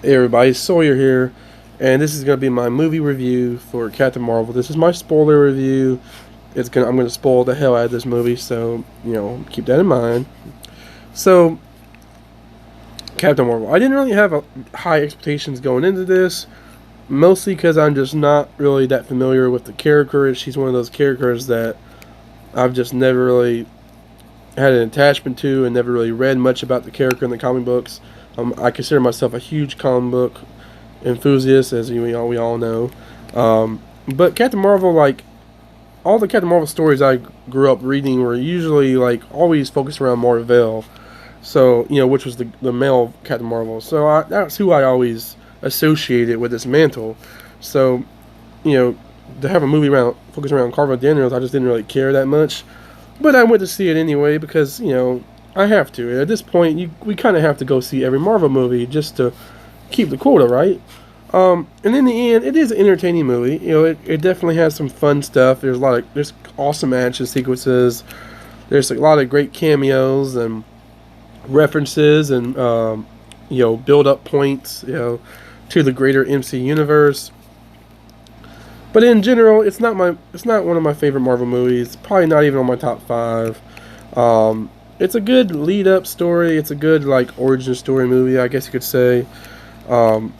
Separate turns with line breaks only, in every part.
Hey everybody, Sawyer here, and this is going to be my movie review for Captain Marvel. This is my spoiler review. I'm going to spoil the hell out of this movie, so keep that in mind. So, Captain Marvel, I didn't really have high expectations going into this, mostly because I'm just not really that familiar with the character. She's one of those characters that I've just never really had an attachment to, and never really read much about the character in the comic books. I consider myself a huge comic book enthusiast, as we all know. But Captain Marvel, like all the Captain Marvel stories I grew up reading, were usually like always focused around Marvel. So which was the male Captain Marvel. So that's who I always associated with this mantle. So you know, to have a movie around focused around Carver Daniels, I just didn't really care that much. But I went to see it anyway because I have to. At this point, we kind of have to go see every Marvel movie just to keep the quota, right? And in the end, it is an entertaining movie. It definitely has some fun stuff. There's awesome action sequences. There's a lot of great cameos and references and build up points to the greater MC universe. But in general, it's not one of my favorite Marvel movies. Probably not even on my top five. It's a good lead up story. It's a good like origin story movie, I guess you could say. Um,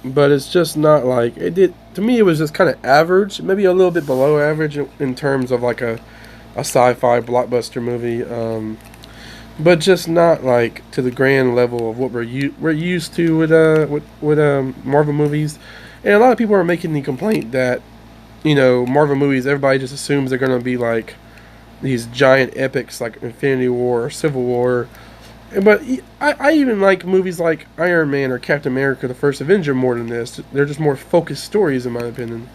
but it's just not like it did to me. It was just kind of average, maybe a little bit below average in terms of like a sci-fi blockbuster movie. But just not like to the grand level of what we're used to with Marvel movies. And a lot of people are making the complaint that Marvel movies, everybody just assumes they're gonna be like these giant epics like Infinity War or Civil War. But I even like movies like Iron Man or Captain America: The First Avenger more than this. They're just more focused stories, in my opinion.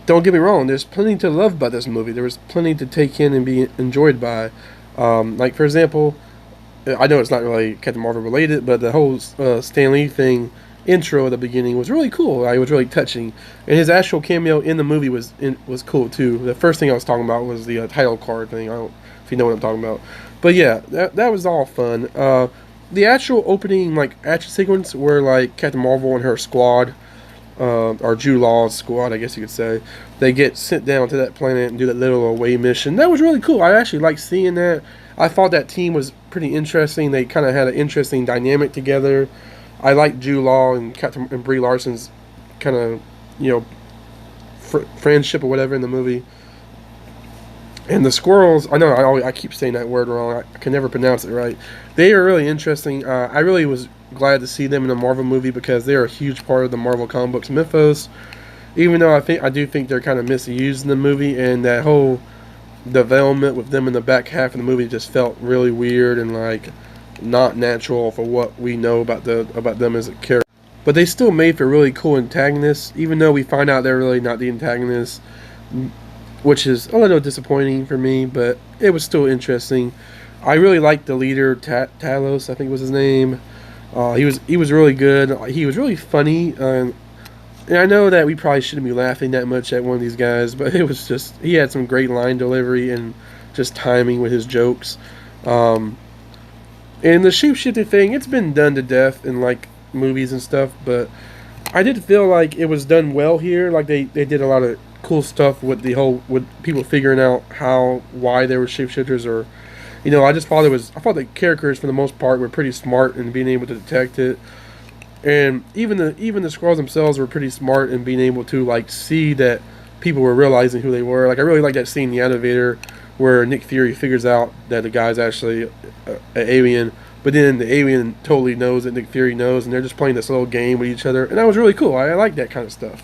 Don't get me wrong. There's plenty to love about this movie. There was plenty to take in and be enjoyed by. Like for example, I know it's not really Captain Marvel related, but the whole Stan Lee thing intro at the beginning was really cool. Like, it was really touching, and his actual cameo in the movie was cool too. The first thing I was talking about was the title card thing. I don't know if you know what I'm talking about, but yeah, that was all fun. The actual opening like action sequence where like Captain Marvel and her squad, or Jude Law's squad, I guess you could say, they get sent down to that planet and do that little away mission. That was really cool. I actually liked seeing that. I thought that team was pretty interesting. They kind of had an interesting dynamic together. I like Jude Law and Captain and Brie Larson's kind of you know friendship or whatever in the movie. And the squirrels, I know I keep saying that word wrong. I can never pronounce it right. They are really interesting. I really was glad to see them in a Marvel movie because they're a huge part of the Marvel comic books mythos. Even though I do think they're kind of misused in the movie, and that whole development with them in the back half of the movie just felt really weird and like not natural for what we know about them as a character. But they still made for really cool antagonists, even though we find out they're really not the antagonists, which is a little disappointing for me. But it was still interesting. I really liked the leader, Talos, I think was his name. He was really good. He was really funny. And I know that we probably shouldn't be laughing that much at one of these guys, but it was just he had some great line delivery and just timing with his jokes. Um, and the shapeshifting thing, it's been done to death in like movies and stuff, but I did feel like it was done well here. Like they did a lot of cool stuff with the whole with people figuring out why there were shapeshifters, or I thought the characters for the most part were pretty smart in being able to detect it. And even the squirrels themselves were pretty smart in being able to like see that people were realizing who they were. Like I really like that scene in the elevator where Nick Fury figures out that the guy's actually an alien, but then the alien totally knows that Nick Fury knows, and they're just playing this little game with each other, and that was really cool. I like that kind of stuff.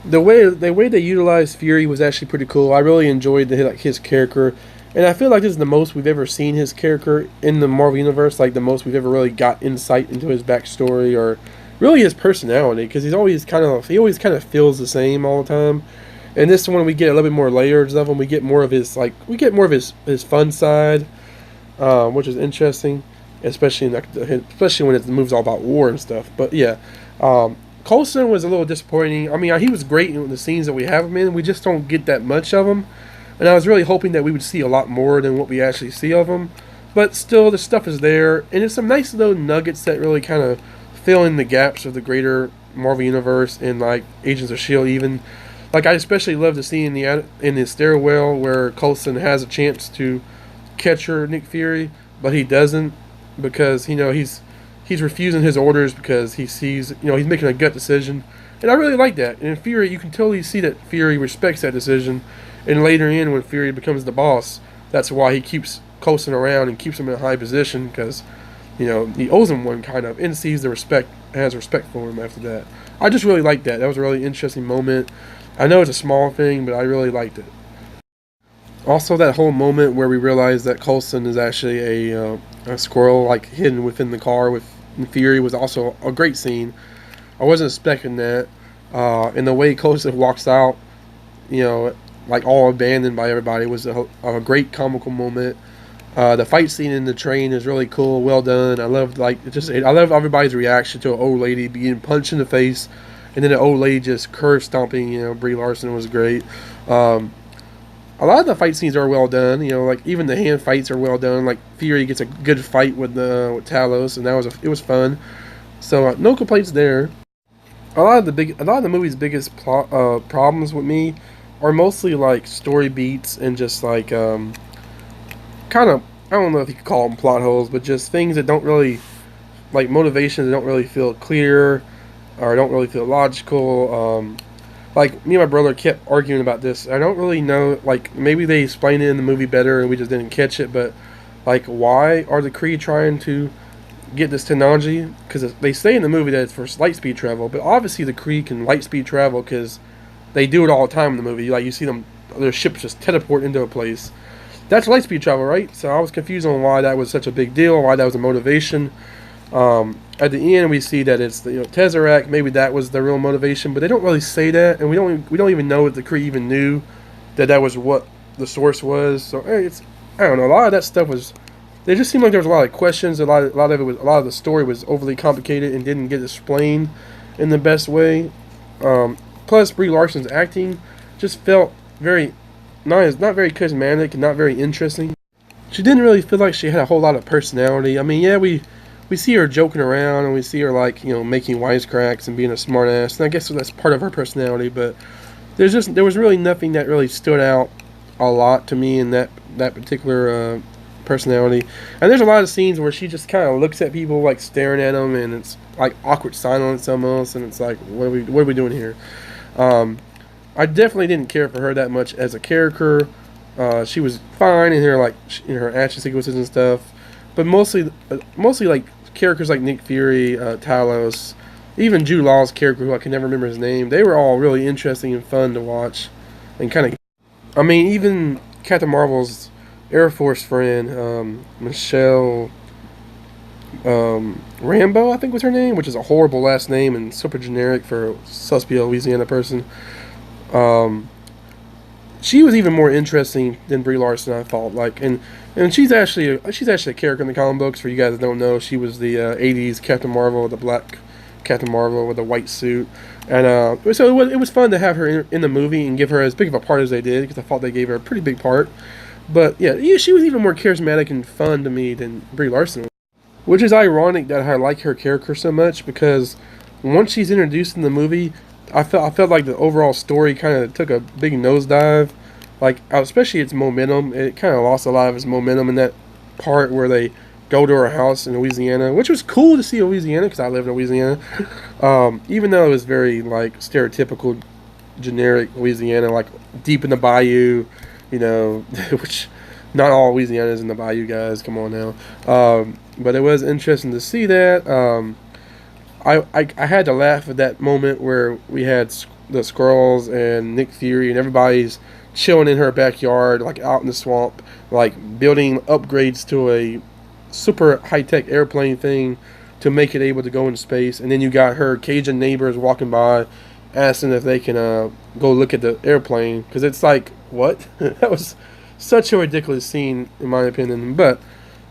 The way they utilized Fury was actually pretty cool. I really enjoyed his character, and I feel like this is the most we've ever seen his character in the Marvel universe. Like the most we've ever really got insight into his backstory or really his personality, because he always kind of feels the same all the time. And this one we get a little bit more layers of him. We get more of his fun side, which is interesting, especially when it moves all about war and stuff. But yeah, Coulson was a little disappointing. I mean, he was great in the scenes that we have him in. We just don't get that much of him, and I was really hoping that we would see a lot more than what we actually see of him. but still the stuff is there, and it's some nice little nuggets that really kind of fill in the gaps of the greater Marvel universe and like Agents of Shield even. Like I especially love the scene in the stairwell where Coulson has a chance to catch her Nick Fury, but he doesn't because he's refusing his orders because he sees he's making a gut decision, and I really like that. And in Fury, you can totally see that Fury respects that decision, and later in when Fury becomes the boss, that's why he keeps Coulson around and keeps him in a high position because he owes him one kind of, and sees the respect, has respect for him after that. I just really liked that. That was a really interesting moment. I know it's a small thing, but I really liked it. Also, that whole moment where we realized that Coulson is actually a squirrel, like hidden within the car with Fury, was also a great scene. I wasn't expecting that. And the way Coulson walks out, like all abandoned by everybody, was a great comical moment. The fight scene in the train is really cool, well done. I love I love everybody's reaction to an old lady being punched in the face, and then the old lady just curve stomping. Brie Larson was great. A lot of the fight scenes are well done. Like even the hand fights are well done. Like Fury gets a good fight with Talos, and it was fun. So no complaints there. A lot of the movie's biggest problems with me are mostly like story beats and just like kind of, I don't know if you could call them plot holes, but just things that don't really, like motivations that don't really feel clear or don't really feel logical. Like me and my brother kept arguing about this. I don't really know. Like maybe they explained it in the movie better and we just didn't catch it. But like, why are the Kree trying to get this technology? Because they say in the movie that it's for light speed travel, but obviously the Kree can light speed travel because they do it all the time in the movie. Like you see them, their ships just teleport into a place. That's light speed travel, right? So I was confused on why that was such a big deal, why that was a motivation. At the end, we see that it's the Tesseract. Maybe that was the real motivation, but they don't really say that, and we don't even know if the Kree even knew that was what the source was. So I don't know. A lot of that stuff was. They just seemed like there was a lot of questions. A lot of the story was overly complicated and didn't get explained in the best way. Plus, Brie Larson's acting just felt not very charismatic and not very interesting. She didn't really feel like she had a whole lot of personality. I mean, yeah, we see her joking around and we see her like making wisecracks and being a smartass, and I guess that's part of her personality. But there was really nothing that really stood out a lot to me in that particular personality. And there's a lot of scenes where she just kind of looks at people like staring at them, and it's like awkward silence almost, and it's like what are we doing here? I definitely didn't care for her that much as a character. She was fine in her action sequences and stuff, but mostly like characters like Nick Fury, Talos, even Jude Law's character, who I can never remember his name. They were all really interesting and fun to watch, and kind of. I mean, even Captain Marvel's Air Force friend, Michelle Rambo, I think was her name, which is a horrible last name and super generic for a Suspia, Louisiana person. She was even more interesting than Brie Larson, I thought. And she's actually a character in the comic books. For you guys that don't know, she was the '80s Captain Marvel, the black Captain Marvel with a white suit, and so it was fun to have her in the movie and give her as big of a part as they did, because I thought they gave her a pretty big part. But yeah, she was even more charismatic and fun to me than Brie Larson, which is ironic that I like her character so much, because once she's introduced in the movie, I felt like the overall story kind of took a big nosedive, like especially its momentum. It kind of lost a lot of its momentum in that part where they go to her house in Louisiana, which was cool to see Louisiana because I live in Louisiana. Even though it was very like stereotypical, generic Louisiana, like deep in the bayou, which not all Louisiana is in the bayou, guys. Come on now. But it was interesting to see that. I had to laugh at that moment where we had the Skrulls and Nick Fury and everybody's chilling in her backyard, like out in the swamp, like building upgrades to a super high-tech airplane thing to make it able to go into space. And then you got her Cajun neighbors walking by asking if they can go look at the airplane, because it's like, what? That was such a ridiculous scene in my opinion. But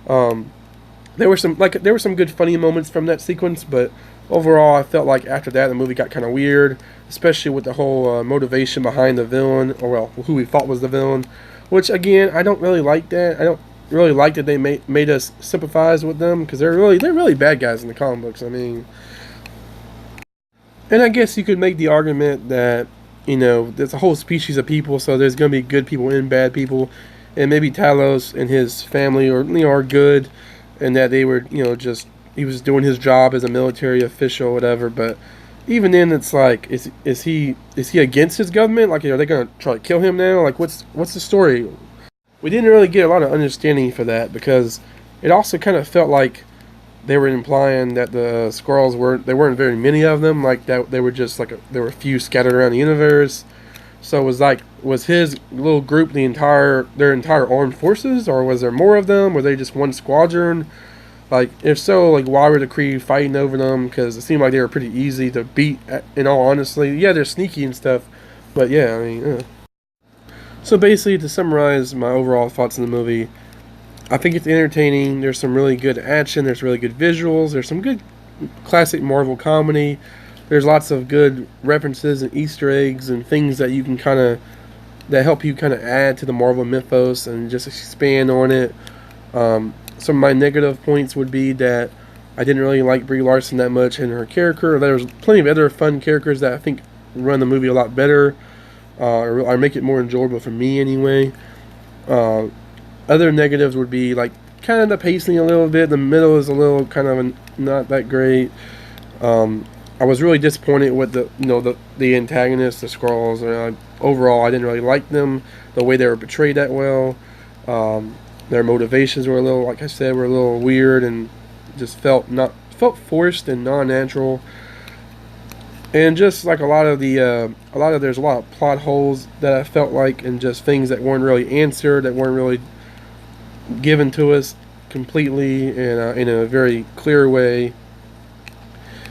there were some good funny moments from that sequence, but overall I felt like after that the movie got kind of weird, especially with the whole motivation behind the villain, or well, who we thought was the villain, which again, I don't really like that. really like that they made us sympathize with them, because they're really bad guys in the comic books. I mean, and I guess you could make the argument that, there's a whole species of people, so there's going to be good people and bad people, and maybe Talos and his family are good, and that they were, just he was doing his job as a military official, or whatever. But even then, it's like, is he against his government? Like, are they going to try to kill him now? Like, what's the story? We didn't really get a lot of understanding for that, because it also kind of felt like they were implying that the squirrels weren't very many of them, like that they were just like there were a few scattered around the universe. So it was like, was his little group their entire armed forces, or was there more of them? Were they just one squadron? Like, if so, like, why were the Kree fighting over them? Because it seemed like they were pretty easy to beat. In all honesty, yeah, they're sneaky and stuff, but yeah, I mean. So basically, to summarize my overall thoughts on the movie, I think it's entertaining. There's some really good action. There's really good visuals. There's some good classic Marvel comedy. There's lots of good references and Easter eggs and things that you can that help you kind of add to the Marvel mythos and just expand on it. Some of my negative points would be that I didn't really like Brie Larson that much and her character. There was plenty of other fun characters that I think run the movie a lot better, or make it more enjoyable for me anyway. Other negatives would be like kind of the pacing a little bit. The middle is a little kind of not that great. I was really disappointed with the antagonists, the Skrulls. Overall, I didn't really like them, the way they were portrayed that well. Their motivations were a little, like I said, were a little weird, and just felt forced and non-natural. And just like there's a lot of plot holes that I felt like, and just things that weren't really answered, that weren't really given to us completely in a very clear way.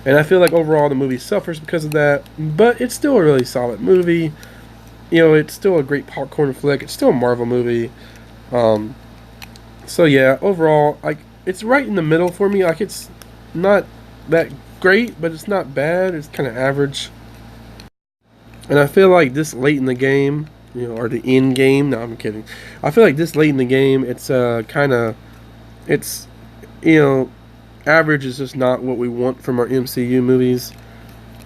And I feel like overall the movie suffers because of that, but it's still a really solid movie. It's still a great popcorn flick. It's still a Marvel movie. So yeah, overall, like, it's right in the middle for me. Like, it's not that great, but it's not bad. It's kind of average. And I feel like this late in the game, or the end game. No, I'm kidding. I feel like this late in the game, it's average is just not what we want from our MCU movies.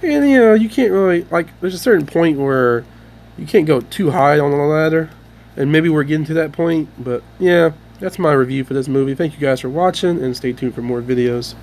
And you can't really, like, there's a certain point where you can't go too high on the ladder, and maybe we're getting to that point. But yeah, that's my review for this movie. Thank you guys for watching, and stay tuned for more videos.